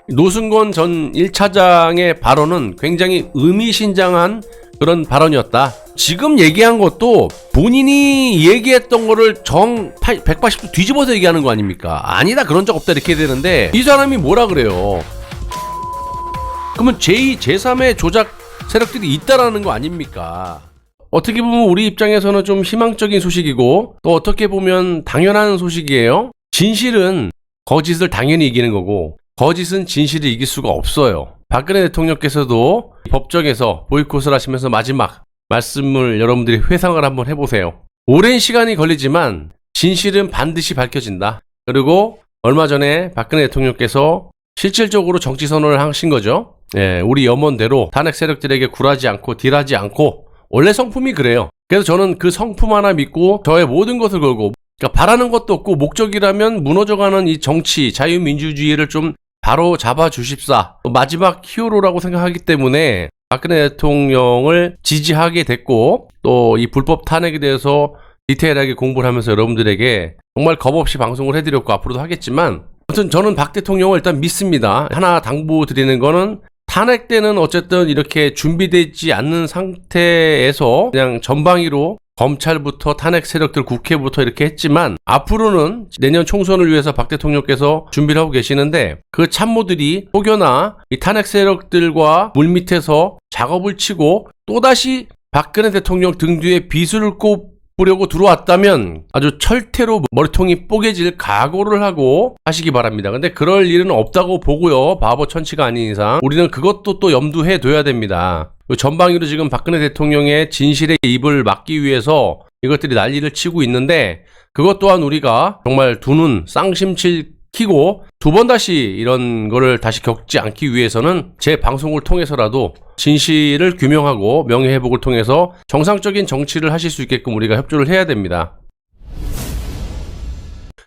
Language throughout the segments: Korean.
노승권 전 1차장의 발언은 굉장히 의미심장한 그런 발언이었다. 지금 얘기한 것도 본인이 얘기했던 거를 180도 뒤집어서 얘기하는 거 아닙니까? 아니다, 그런 적 없다, 이렇게 되는데 이 사람이 뭐라 그래요? 그러면 제2, 제3의 조작 세력들이 있다라는 거 아닙니까? 어떻게 보면 우리 입장에서는 좀 희망적인 소식이고, 또 어떻게 보면 당연한 소식이에요. 진실은 거짓을 당연히 이기는 거고, 거짓은 진실을 이길 수가 없어요. 박근혜 대통령께서도 법정에서 보이콧을 하시면서 마지막 말씀을 여러분들이 회상을 한번 해보세요. 오랜 시간이 걸리지만 진실은 반드시 밝혀진다. 그리고 얼마 전에 박근혜 대통령께서 실질적으로 정치 선언을 하신 거죠. 예, 우리 염원대로 탄핵 세력들에게 굴하지 않고 딜하지 않고, 원래 성품이 그래요. 그래서 저는 그 성품 하나 믿고 저의 모든 것을 걸고, 그러니까 바라는 것도 없고 목적이라면 무너져가는 이 정치 자유민주주의를 좀 바로 잡아 주십사, 마지막 히어로라고 생각하기 때문에 박근혜 대통령을 지지하게 됐고, 또 이 불법 탄핵에 대해서 디테일하게 공부를 하면서 여러분들에게 정말 겁없이 방송을 해드렸고 앞으로도 하겠지만, 아무튼 저는 박 대통령을 일단 믿습니다. 하나 당부드리는 거는, 탄핵 때는 어쨌든 이렇게 준비되지 않는 상태에서 그냥 전방위로 검찰부터 탄핵 세력들, 국회부터 이렇게 했지만, 앞으로는 내년 총선을 위해서 박 대통령께서 준비를 하고 계시는데, 그 참모들이 혹여나 이 탄핵 세력들과 물밑에서 작업을 치고 또다시 박근혜 대통령 등 뒤에 비수를 꼽으려고 들어왔다면 아주 철퇴로 머리통이 뽀개질 각오를 하고 하시기 바랍니다. 근데 그럴 일은 없다고 보고요. 바보 천치가 아닌 이상 우리는 그것도 또 염두해 둬야 됩니다. 전방위로 지금 박근혜 대통령의 진실의 입을 막기 위해서 이것들이 난리를 치고 있는데, 그것 또한 우리가 정말 두 눈 쌍심칠 키고 두 번 다시 이런 거를 다시 겪지 않기 위해서는 제 방송을 통해서라도 진실을 규명하고 명예회복을 통해서 정상적인 정치를 하실 수 있게끔 우리가 협조를 해야 됩니다.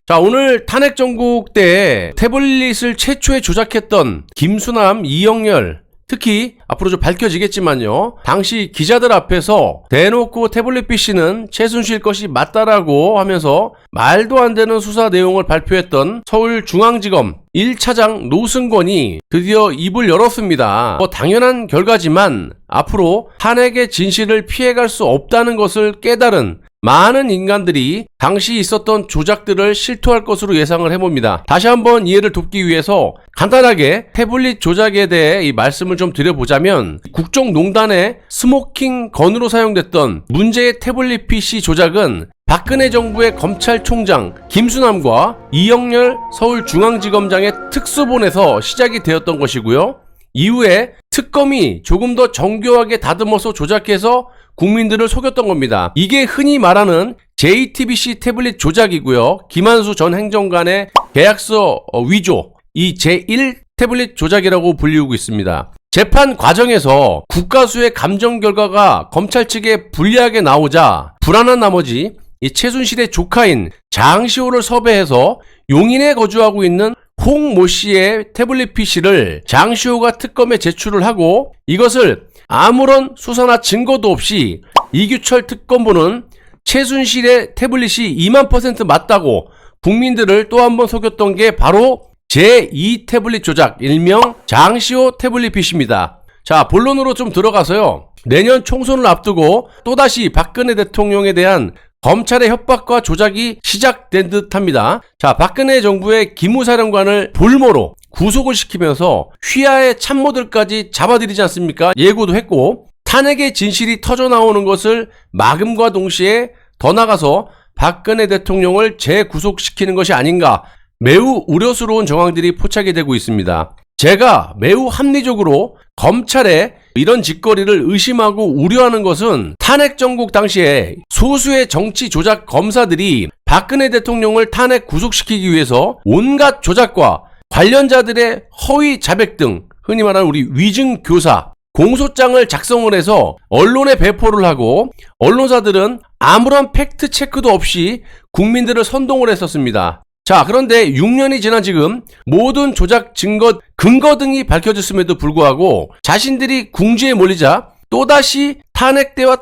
자, 오늘 탄핵 정국 때 태블릿을 최초에 조작했던 김수남, 이영렬, 특히 앞으로 좀 밝혀지겠지만요, 당시 기자들 앞에서 대놓고 태블릿 PC는 최순실 것이 맞다라고 하면서 말도 안 되는 수사 내용을 발표했던 서울중앙지검 1차장 노승권이 드디어 입을 열었습니다. 당연한 결과지만 앞으로 탄핵의 진실을 피해갈 수 없다는 것을 깨달은 많은 인간들이 당시 있었던 조작들을 실토할 것으로 예상을 해봅니다. 다시 한번 이해를 돕기 위해서 간단하게 태블릿 조작에 대해 이 말씀을 좀 드려보자면, 국정농단의 스모킹 건으로 사용됐던 문제의 태블릿 PC 조작은 박근혜 정부의 검찰총장 김수남과 이영렬 서울중앙지검장의 특수본에서 시작이 되었던 것이고요. 이후에 특검이 조금 더 정교하게 다듬어서 조작해서 국민들을 속였던 겁니다. 이게 흔히 말하는 JTBC 태블릿 조작이고요. 김한수 전 행정관의 계약서 위조, 이 제1 태블릿 조작이라고 불리우고 있습니다. 재판 과정에서 국가수의 감정 결과가 검찰 측에 불리하게 나오자 불안한 나머지 이 최순실의 조카인 장시호를 섭외해서 용인에 거주하고 있는 홍모 씨의 태블릿 PC를 장시호가 특검에 제출을 하고, 이것을 아무런 수사나 증거도 없이 이규철 특검보는 최순실의 태블릿이 2만% 맞다고 국민들을 또 한 번 속였던 게 바로 제2 태블릿 조작, 일명 장시호 태블릿 PC입니다. 자, 본론으로 좀 들어가서요, 내년 총선을 앞두고 또다시 박근혜 대통령에 대한 검찰의 협박과 조작이 시작된 듯합니다. 자, 박근혜 정부의 기무사령관을 볼모로 구속을 시키면서 휘하의 참모들까지 잡아들이지 않습니까? 예고도 했고, 탄핵의 진실이 터져나오는 것을 막음과 동시에 더 나가서 박근혜 대통령을 재구속시키는 것이 아닌가, 매우 우려스러운 정황들이 포착이 되고 있습니다. 제가 매우 합리적으로 검찰의 이런 짓거리를 의심하고 우려하는 것은, 탄핵 정국 당시에 소수의 정치 조작 검사들이 박근혜 대통령을 탄핵 구속시키기 위해서 온갖 조작과 관련자들의 허위 자백 등 흔히 말하는 우리 위증 교사, 공소장을 작성을 해서 언론에 배포를 하고, 언론사들은 아무런 팩트 체크도 없이 국민들을 선동을 했었습니다. 자, 그런데 6년이 지난 지금 모든 조작 증거, 근거 등이 밝혀졌음에도 불구하고 자신들이 궁지에 몰리자 또다시 탄핵 때와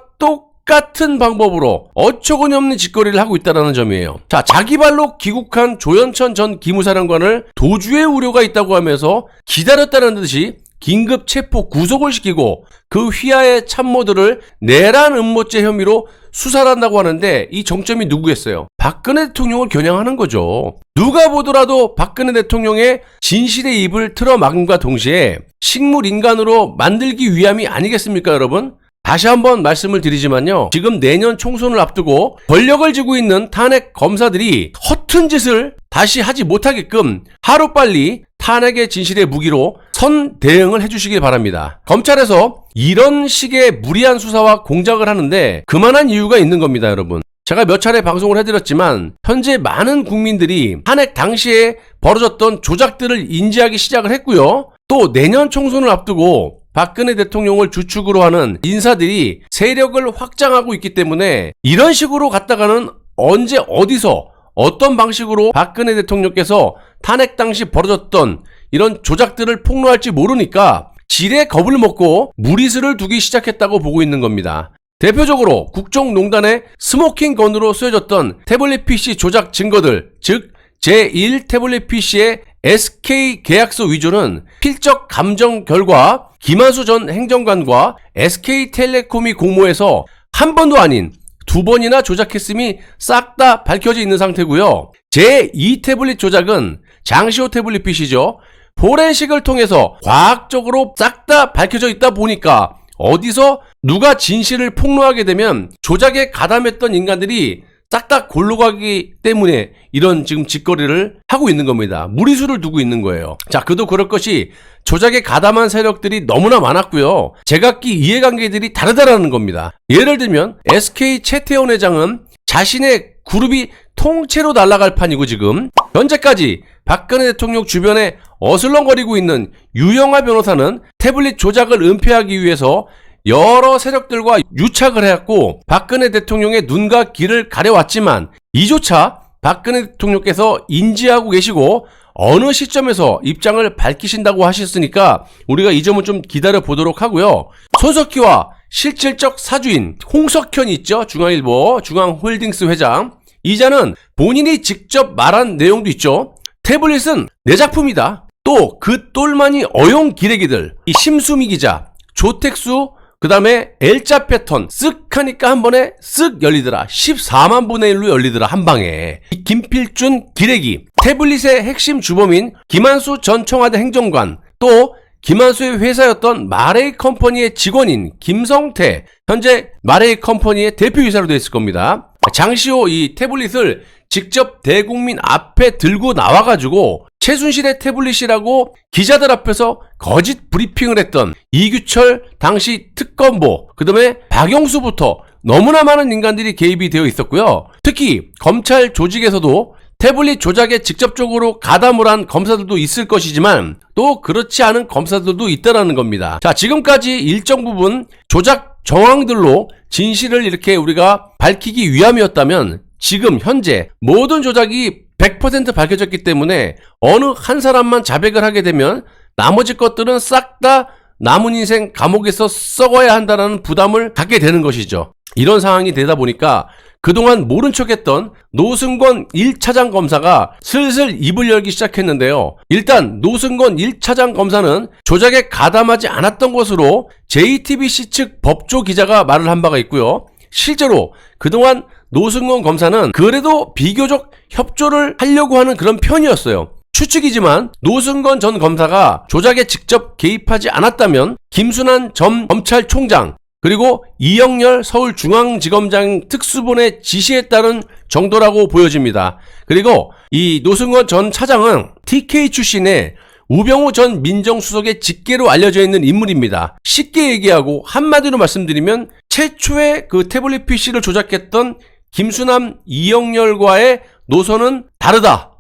똑같은 방법으로 어처구니 없는 짓거리를 하고 있다는 점이에요. 자, 자기 발로 귀국한 조현천 전 기무사령관을 도주의 우려가 있다고 하면서 기다렸다는 듯이 긴급 체포 구속을 시키고 그 휘하의 참모들을 내란 음모죄 혐의로 수사를 한다고 하는데, 이 정점이 누구겠어요? 박근혜 대통령을 겨냥하는 거죠. 누가 보더라도 박근혜 대통령의 진실의 입을 틀어막음과 동시에 식물인간으로 만들기 위함이 아니겠습니까, 여러분? 다시 한번 말씀을 드리지만요, 지금 내년 총선을 앞두고 권력을 쥐고 있는 탄핵 검사들이 허튼 짓을 다시 하지 못하게끔 하루빨리 탄핵의 진실의 무기로 선 대응을 해주시길 바랍니다. 검찰에서 이런 식의 무리한 수사와 공작을 하는데 그만한 이유가 있는 겁니다, 여러분. 제가 몇 차례 방송을 해드렸지만 현재 많은 국민들이 탄핵 당시에 벌어졌던 조작들을 인지하기 시작을 했고요. 또 내년 총선을 앞두고 박근혜 대통령을 주축으로 하는 인사들이 세력을 확장하고 있기 때문에 이런 식으로 갔다가는 언제 어디서 어떤 방식으로 박근혜 대통령께서 탄핵 당시 벌어졌던 이런 조작들을 폭로할지 모르니까 지레 겁을 먹고 무리수를 두기 시작했다고 보고 있는 겁니다. 대표적으로 국정농단의 스모킹 건으로 쓰여졌던 태블릿 PC 조작 증거들, 즉 제1 태블릿 PC의 SK 계약서 위조는 필적 감정 결과 김한수 전 행정관과 SK텔레콤이 공모해서 한 번도 아닌 두 번이나 조작했음이 싹 다 밝혀져 있는 상태고요. 제2 태블릿 조작은 장시호 태블릿 PC죠. 포렌식을 통해서 과학적으로 싹 다 밝혀져 있다 보니까 어디서 누가 진실을 폭로하게 되면 조작에 가담했던 인간들이 싹 다 골로 가기 때문에 이런 지금 짓거리를 하고 있는 겁니다. 무리수를 두고 있는 거예요. 자, 그도 그럴 것이 조작에 가담한 세력들이 너무나 많았고요. 제각기 이해관계들이 다르다라는 겁니다. 예를 들면 SK 최태원 회장은 자신의 그룹이 통째로 날아갈 판이고, 지금 현재까지 박근혜 대통령 주변에 어슬렁거리고 있는 유영하 변호사는 태블릿 조작을 은폐하기 위해서 여러 세력들과 유착을 해왔고 박근혜 대통령의 눈과 귀를 가려왔지만 이조차 박근혜 대통령께서 인지하고 계시고 어느 시점에서 입장을 밝히신다고 하셨으니까 우리가 이 점은 좀 기다려 보도록 하고요. 손석희와 실질적 사주인 홍석현이 있죠. 중앙일보 중앙홀딩스 회장. 이자는 본인이 직접 말한 내용도 있죠. 태블릿은 내 작품이다. 또 그 똘마니 어용 기레기들, 이 심수미 기자, 조택수, 그 다음에 L자 패턴 쓱 하니까 한 번에 쓱 열리더라. 14만 분의 1로 열리더라, 한 방에. 이 김필준 기레기, 태블릿의 핵심 주범인 김한수 전 청와대 행정관, 또 김한수의 회사였던 마레이 컴퍼니의 직원인 김성태, 현재 마레이 컴퍼니의 대표이사로 되어 있을 겁니다. 장시호 이 태블릿을 직접 대국민 앞에 들고 나와가지고 최순실의 태블릿이라고 기자들 앞에서 거짓 브리핑을 했던 이규철 당시 특검보, 그 다음에 박영수부터 너무나 많은 인간들이 개입이 되어 있었고요. 특히 검찰 조직에서도 태블릿 조작에 직접적으로 가담을 한 검사들도 있을 것이지만 또 그렇지 않은 검사들도 있다라는 겁니다. 자, 지금까지 일정 부분 조작 정황들로 진실을 이렇게 우리가 밝히기 위함이었다면 지금 현재 모든 조작이 100% 밝혀졌기 때문에 어느 한 사람만 자백을 하게 되면 나머지 것들은 싹 다 남은 인생 감옥에서 썩어야 한다는 부담을 갖게 되는 것이죠. 이런 상황이 되다 보니까 그동안 모른 척했던 노승권 1차장 검사가 슬슬 입을 열기 시작했는데요. 일단 노승권 1차장 검사는 조작에 가담하지 않았던 것으로 JTBC 측 법조 기자가 말을 한 바가 있고요. 실제로 그동안 노승권 검사는 그래도 비교적 협조를 하려고 하는 그런 편이었어요. 추측이지만 노승권 전 검사가 조작에 직접 개입하지 않았다면 김순환 전 검찰총장 그리고 이영렬 서울중앙지검장 특수본의 지시에 따른 정도라고 보여집니다. 그리고 이 노승권 전 차장은 TK 출신의 우병우 전 민정수석의 직계로 알려져 있는 인물입니다. 쉽게 얘기하고 한마디로 말씀드리면 최초의 그 태블릿 PC를 조작했던 김수남, 이영렬과의 노선은 다르다.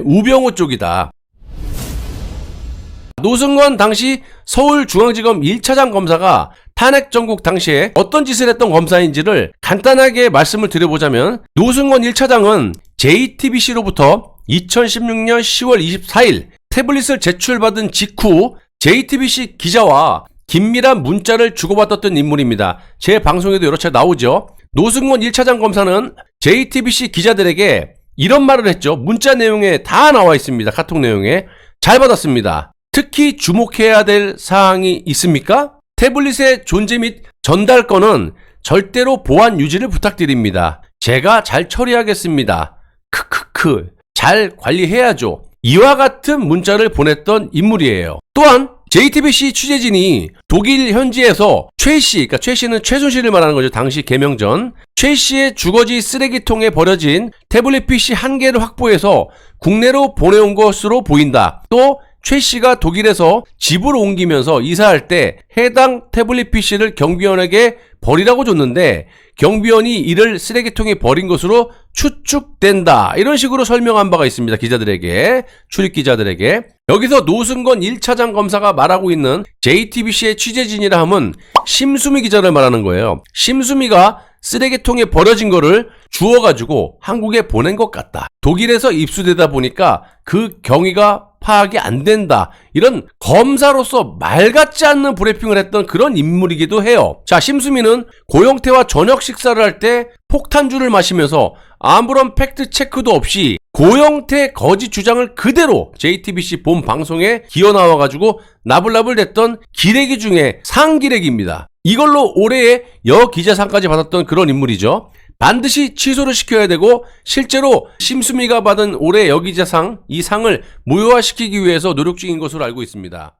우병우 쪽이다. 노승권 당시 서울중앙지검 1차장 검사가 탄핵 정국 당시에 어떤 짓을 했던 검사인지를 간단하게 말씀을 드려보자면 노승권 1차장은 JTBC로부터 2016년 10월 24일 태블릿을 제출받은 직후 JTBC 기자와 긴밀한 문자를 주고받았던 인물입니다. 제 방송에도 여러 차례 나오죠. 노승권 1차장 검사는 JTBC 기자들에게 이런 말을 했죠. 문자 내용에 다 나와 있습니다. 카톡 내용에. 잘 받았습니다. 특히 주목해야 될 사항이 있습니까? 태블릿의 존재 및 전달 건은 절대로 보안 유지를 부탁드립니다. 제가 잘 처리하겠습니다. 크크크. 잘 관리해야죠. 이와 같은 문자를 보냈던 인물이에요. 또한 JTBC 취재진이 독일 현지에서 최 씨, 그러니까 최 씨는 최순실을 말하는 거죠. 당시 개명 전. 최 씨의 주거지 쓰레기통에 버려진 태블릿 PC 1개를 확보해서 국내로 보내온 것으로 보인다. 또 최 씨가 독일에서 집으로 옮기면서 이사할 때 해당 태블릿 PC를 경비원에게 버리라고 줬는데 경비원이 이를 쓰레기통에 버린 것으로 추측된다. 이런 식으로 설명한 바가 있습니다. 기자들에게, 출입 기자들에게. 여기서 노승권 1차장 검사가 말하고 있는 JTBC의 취재진이라 함은 심수미 기자를 말하는 거예요. 심수미가 쓰레기통에 버려진 거를 주워가지고 한국에 보낸 것 같다. 독일에서 입수되다 보니까 그 경위가 파악이 안 된다. 이런 검사로서 말 같지 않는 브리핑을 했던 그런 인물이기도 해요. 자, 심수미는 고영태와 저녁 식사를 할 때 폭탄주를 마시면서 아무런 팩트 체크도 없이 고영태 거짓 주장을 그대로 JTBC 본 방송에 기어 나와가지고 나불나불 댔던 기레기 중에 상기레기입니다. 이걸로 올해의 여기자상까지 받았던 그런 인물이죠. 반드시 취소를 시켜야 되고 실제로 심수미가 받은 올해 여기자상 이 상을 무효화시키기 위해서 노력 중인 것으로 알고 있습니다.